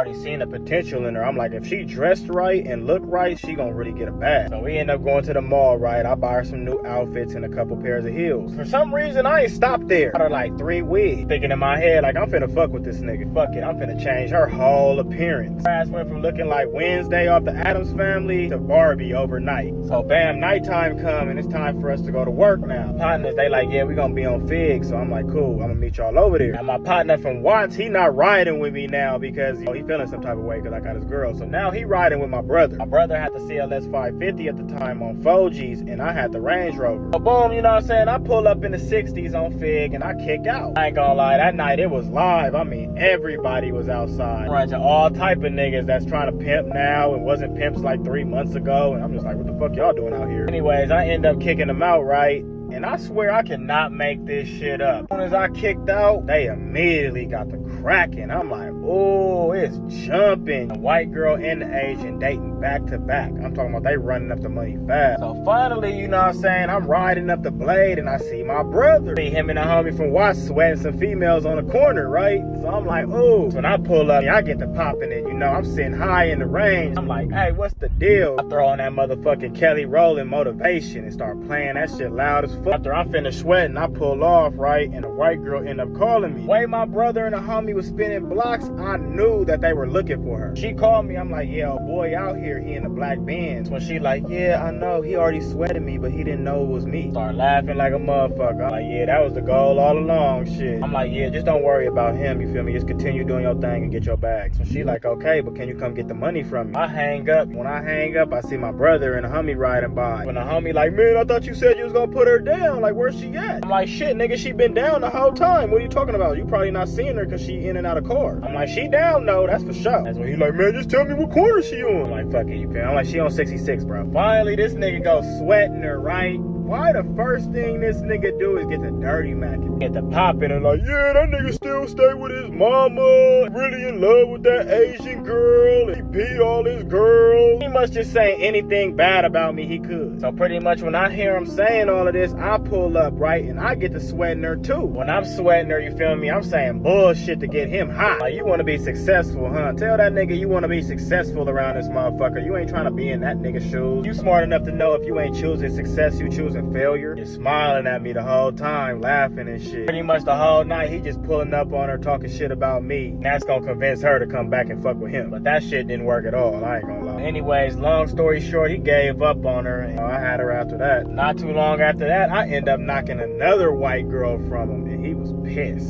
already seen the potential in her. I'm like, if she dressed right and looked right, she gonna really get a bag. So we end up going to the mall, right? I buy her some new outfits and a couple pairs of heels. For some reason, I ain't stopped there. I got her like 3 wigs. Thinking in my head, like, I'm finna fuck with this nigga. Fuck it, I'm finna change her whole appearance. Her ass went from looking like Wednesday off the Addams Family to Barbie overnight. So bam, nighttime come and it's time for us to go to work now. Partners, they like, yeah, we gonna be on Fig. So I'm like, cool, I'm gonna meet y'all over there. Now my partner from Watts, he not riding with me now because he feeling some type of way because I got his girl. So now he riding with my brother. My brother had the CLS 550 at the time on 4Gs and I had the Range Rover. So boom, you know what I'm saying? I pull up in the 60s on Fig and I kick out. I ain't gonna lie, that night it was live. I mean, everybody was outside. Running to all type of niggas that's trying to pimp now and wasn't pimps like 3 months ago. And I'm just like, what the fuck y'all doing out here? Anyways, I end up kicking them out, right? And I swear I cannot make this shit up. As soon as I kicked out, they immediately got the cracking. I'm like, oh, it's jumping. A white girl and the Asian dating back to back. I'm talking about they running up the money fast. So finally, you know what I'm saying, I'm riding up the blade and I see my brother. See him and the homie from Watts sweating some females on the corner, right? So I'm like, oh. So when I pull up, I get to popping it, you know, I'm sitting high in the range. I'm like, hey, what's the deal? I throw on that motherfucking Kelly Rowland Motivation and start playing that shit loud as fuck. After I finished sweating, I pull off, right? And a white girl ended up calling me. The way my brother and the homie was spinning blocks, I knew that they were looking for her. She called me, I'm like, yeah, a boy out here, he in the black Benz. When she like, yeah, I know, he already sweated me, but he didn't know it was me. Start laughing like a motherfucker. I'm like, yeah, that was the goal all along, shit. I'm like, yeah, just don't worry about him, you feel me? Just continue doing your thing and get your bag. So she like, okay, but can you come get the money from me? I hang up. When I hang up, I see my brother and the homie riding by. When the homie like, man, I thought you said you was gonna put her down. Like, where's she at? I'm like, shit, nigga, she been down the whole time. What are you talking about? You probably not seeing her because she in and out of car. I'm like, she down though, that's for sure. That's when he like, man, just tell me what corner she on. I'm like, fuck it, you feel? I'm like, she on 66, bro. Finally, this nigga goes sweating her, right? Why the first thing this nigga do is get the dirty Mac and get the poppin' and like, yeah, that nigga still stay with his mama, really in love with that Asian girl, he beat all his girls. He must just say anything bad about me he could. So pretty much when I hear him saying all of this, I pull up, right, and I get to sweating her too. When I'm sweating her, you feel me, I'm saying bullshit to get him hot. Like, you wanna be successful, huh? Tell that nigga you wanna be successful around this motherfucker. You ain't trying to be in that nigga's shoes. You smart enough to know if you ain't choosing success, you choosing failure. You're smiling at me the whole time, laughing and shit. Pretty much the whole night, he just pulling up on her, talking shit about me. And that's gonna convince her to come back and fuck with him. But that shit didn't work at all, I ain't gonna lie. Anyways, long story short, he gave up on her, and I had her after that. Not too long after that, I end up knocking another white girl from him, and he was pissed.